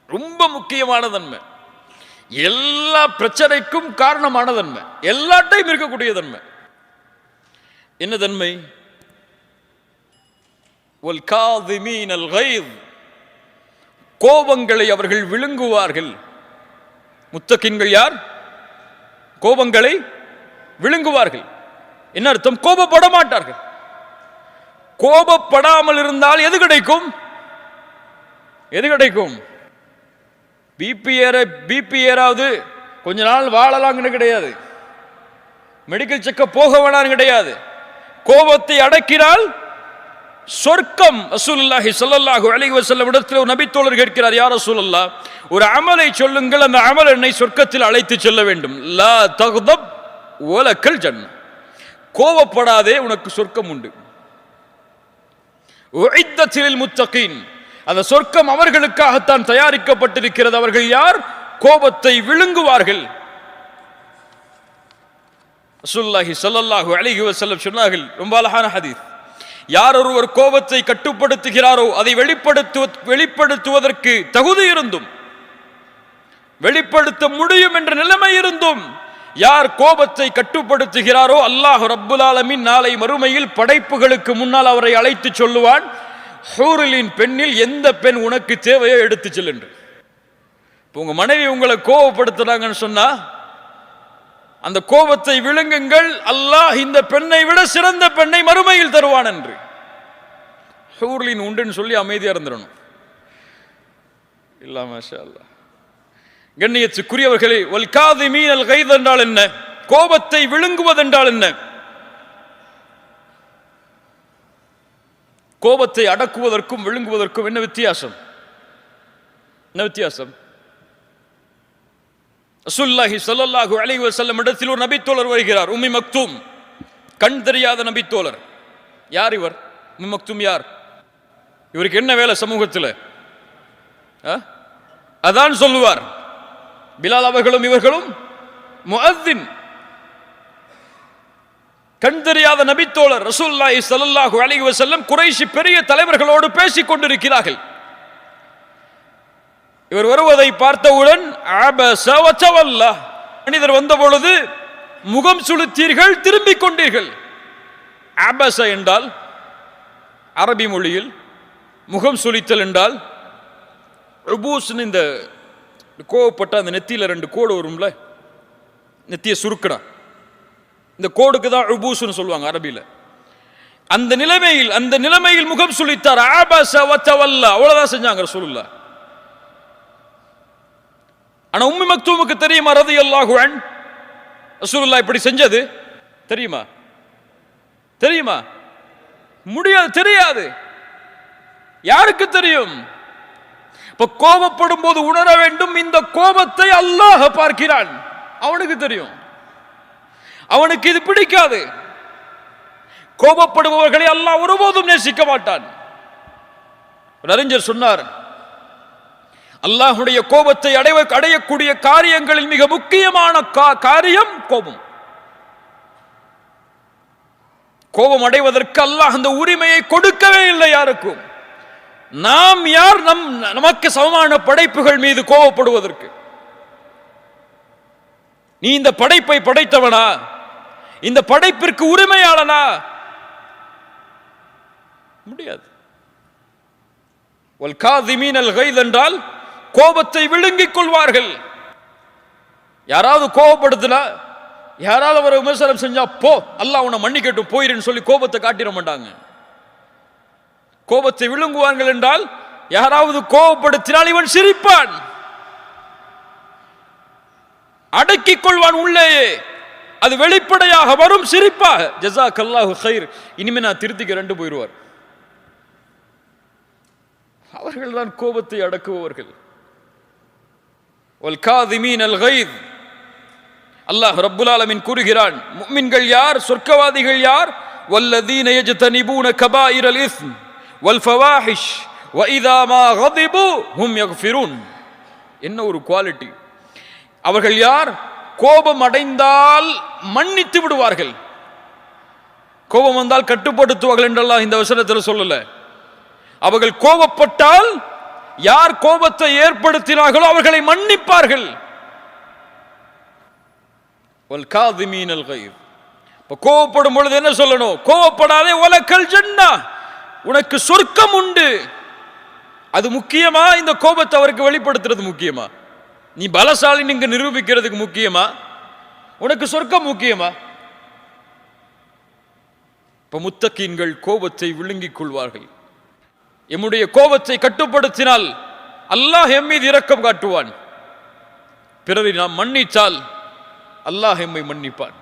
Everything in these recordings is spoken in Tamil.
ரொம்ப முக்கியமான தன்மை, எல்லா பிரச்சனைக்கும் காரணமான தன்மை, எல்லாத்தையும் இருக்கக்கூடிய தன்மை. என்ன தன்மை? கோபங்களை அவர்கள் விழுங்குவார்கள். முத்தகின்கள் யார்? கோபங்களை விழுங்குவார்கள். என்ன அர்த்தம்? கோபப்பட மாட்டார்கள். கோபப்படாமல் இருந்தால் எது கிடைக்கும்? எது கிடைக்கும்? பிபி ஏறாவது கொஞ்ச நாள் வாழலாம்னு கிடையாது, மெடிக்கல் செக்கப் போக வேணாம் கிடையாது. கோபத்தை அடக்கினால் சொர்க்கம். ரசூலுல்லாஹி ஸல்லல்லாஹு அலைஹி வஸல்லம் இடத்தில் ஒரு நபி தோழர் கேட்கிறார், யா ரசூலல்லாஹ், ஒரு அமலை சொல்லுங்கள், அந்த அமல் என்னை சொர்க்கத்தில் அழைத்து செல்ல வேண்டும். லா தக்தப் வலக்கல் ஜன்னah, கோபப்படாதே, உனக்கு சொர்க்கம் உண்டு. உஇத்தத் லில் முத்தகீன், அந்த சொர்க்கம் அவர்களுக்காகத்தான் தயாரிக்கப்பட்டிருக்கிறது. அவர்கள் யார்? கோபத்தை விழுங்குவார்கள். ரசூலுல்லாஹி ஸல்லல்லாஹு அலைஹி வஸல்லம் சொன்னார்கள், ரொம்ப அழகான ஹதீஸ், யார் ஒருவர் கோபத்தை கட்டுப்படுத்துகிறாரோ அதை வெளிப்படுத்துவதற்கு தகுதி இருந்தும், வெளிப்படுத்த முடியும் என்ற நிலைமை இருந்தும் யார் கோபத்தை கட்டுப்படுத்துகிறாரோ அல்லாஹ் ரப்புல் ஆலமீன் நாளை மறுமையில் படைப்புகளுக்கு முன்னால் அவரை அழைத்து சொல்லுவான், ஹூரிலின் பெண்ணில் எந்த பெண் உனக்கு தேவையோ எடுத்து செல் என்று. உங்க மனைவி உங்களை கோபப்படுத்துறாங்கன்னு சொன்னா அந்த கோபத்தை விழுங்குங்கள், அல்லாஹ் இந்த பெண்ணை விட சிறந்த பெண்ணை மறுமையில் தருவான் என்று. ஹூர்லின் உண்டுன்னு சொல்லி அமைதியா இருந்துடணும். இல்ல மாஷா அல்லாஹ். கண்ணியத்துக்குரியவர்களே, வல் காதிமீனல் கைத் என்றால் என்ன? கோபத்தை விழுங்குவதென்றால் என்ன? கோபத்தை அடக்குவதற்கும் விழுங்குவதற்கும் என்ன வித்தியாசம்? என்ன வித்தியாசம்? ரசூலுல்லாஹி ஸல்லல்லாஹு அலைஹி வஸல்லம் இடத்தில் ஒரு நபித்தோழர் வருகிறார், உம்மி மக்தூம், கண் தெரியாத நபித்தோழர். யார் இவர்? உம்மி மக்தூம் யார்? இவருக்கு என்ன வேலை சமூகத்தில்? அதான் சொல்லுவார். பிலால் அவர்களும் இவர்களும் முஅத்தின், கண் தெரியாத நபித்தோழர். ரசூலுல்லாஹி ஸல்லல்லாஹு அலைஹி வஸல்லம் குறைஷி பெரிய தலைவர்களோடு பேசிக் கொண்டிருக்கிறார்கள். இவர் வருவதை பார்த்தவுடன் அபஸ வ தவல்லா, மனிதர் வந்த பொழுது முகம் சுளித்தீர்கள், திரும்பிக் கொண்டீர்கள். அபஸ என்றால் அரபி மொழியில் முகம் சுளித்தல் என்றால் உபூஸ். இந்த கோவப்பட்ட அந்த நெத்தியில 2 கோடு வரும்ல, நெத்திய சுருக்கணும், இந்த கோடுக்கு தான் உபூஸ்னு சொல்லுவாங்க அரபியில. அந்த நிலைமையில் முகம் சுளித்தார். அபஸ வ தவல்லா, அவ்வளவுதான் செஞ்சாங்க ரசூலுல்லாஹ். ஆனா உம்மி மக்தூமுக்கு தெரியுமா ரலியல்லாஹு அன்ஹு ரசூலுல்லாஹ் இப்படி செஞ்சது? தெரியுமா? தெரியுமா? முடியாது, தெரியாது. யாருக்கு தெரியும்? இப்ப கோபப்படும் போது உணர வேண்டும், இந்த கோபத்தை அல்லாஹ் பார்க்கிறான், அவனுக்கு தெரியும். அவனுக்கு இது பிடிக்காது. கோபப்படுபவர்களை அல்லாஹ் ஒருபோதும் நேசிக்க மாட்டான். ஒரு அறிஞர் சொன்னார், அல்லாஹ்வுடைய கோபத்தை அடையக்கூடிய காரியங்களில் மிக முக்கியமான காரியம் கோபம். கோபம் அடைவதற்கு அல்லாஹ் அந்த உரிமையை கொடுக்கவே இல்லை யாருக்கும். நாம் யார் நமக்கு சமமான படைப்புகள் மீது கோபப்படுவதற்கு? நீ இந்த படைப்பை படைத்தவனா? இந்த படைப்பிற்கு உரிமையாளனா? முடியாது. வல் காதிமீனல் கைத் என்றால் கோபத்தை விழுங்கிக் கொள்வார்கள். யாராவது கோபப்படுத்தினா, யாராவது ஒரு விமர்சனம் செஞ்சா, போ அல்லாஹ் உன்னை மன்னிக்கட்டும் போயிருன்னு சொல்லி கோபத்தை காட்டிட மாட்டாங்க. கோபத்தை விழுங்குவார்கள் என்றால் யாராவது கோபப்படுத்தினால் இவன் சிரிப்பான், அடக்கிக் கொள்வான் உள்ளேயே, அது வெளிப்படையாக வரும் சிரிப்பாக. ஜஸாக்கல்லாஹு கைர், இனிமே நான் திருத்திக்கிறேன் போயிடுவார். அவர்கள் தான் கோபத்தை அடக்குபவர்கள். வல் காதிமீனல் கைத், அல்லாஹ் ரப்புல் ஆலமீன் கூறுகிறான், முஃமின்கள் யார், சொர்க்கவாதிகள் யார்? வல்லதீன யஜ்தனிபூன கபாயிரல் இஸ்ம் வல் ஃபவாஹிஷ் வ இதா மா கதிபு ஹும் யக்ஃபிரூன். என்ன ஒரு குவாலிட்டி! அவர்கள் யார்? கோபம் அடைந்தால் மன்னித்து விடுவார்கள். கோபம் வந்தால் கட்டுப்படுத்துவார்கள் என்றெல்லாம் இந்த வசனத்தில் சொல்லல. அவர்கள் கோபப்பட்டால் யார் கோபத்தை ஏற்படுத்தினார்களோ அவர்களை மன்னிப்பார்கள். கோபப்படும் பொழுது என்ன சொல்லணும்? கோபப்படாதே, வலக்கல் ஜன்னah, உனக்கு சொர்க்கம் உண்டு. அது முக்கியமா? இந்த கோபத்தை அவருக்கு வெளிப்படுத்துறது முக்கியமா? நீ பலசாலி நீங்க நிரூபிக்கிறதுக்கு முக்கியமா? உனக்கு சொர்க்கம் முக்கியமா? இப்ப முத்தகீன்கள் கோபத்தை விழுங்கிக் கொள்வார்கள். எம்முடைய கோபத்தை கட்டுப்படுத்தினால் அல்லாஹ் எம் மீது இரக்கம் காட்டுவான். பிறரை நாம் மன்னித்தால் அல்லாஹ் எம்மை மன்னிப்பான்.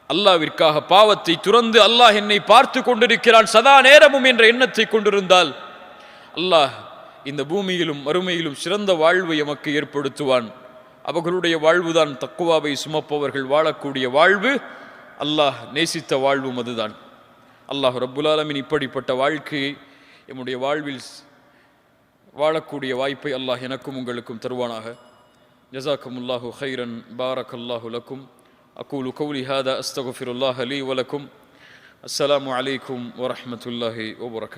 அல்லாஹ்விற்காக பாவத்தை துறந்து அல்லாஹ் என்னை பார்த்து கொண்டிருக்கிறான் சதா நேரமும் என்ற எண்ணத்தை கொண்டிருந்தால் அல்லாஹ் இந்த பூமியிலும் மறுமையிலும் சிறந்த வாழ்வை எமக்கு ஏற்படுத்துவான். அவர்களுடைய வாழ்வுதான் தக்குவாவை சுமப்பவர்கள் வாழக்கூடிய வாழ்வு. அல்லாஹ் நேசித்த வாழ்வும் அதுதான். அல்லாஹ் ரப்புல் ஆலமீன் இப்படிப்பட்ட வாழ்க்கையை எம்முடைய வாழ்வில் வாழக்கூடிய வாய்ப்பை அல்லாஹ் எனக்கும் உங்களுக்கும் தருவானாக. ஜஸாக்குமுல்லாஹு கைரன், பாரக்கல்லாஹு லக்கும். அகூலு கௌலி ஹாதா அஸ்தக்ஃபிருல்லாஹ லீ வலக்கும். அஸ்ஸலாமு அலைக்கும் வரஹ்மத்துல்லாஹி வபரகாத்துஹு.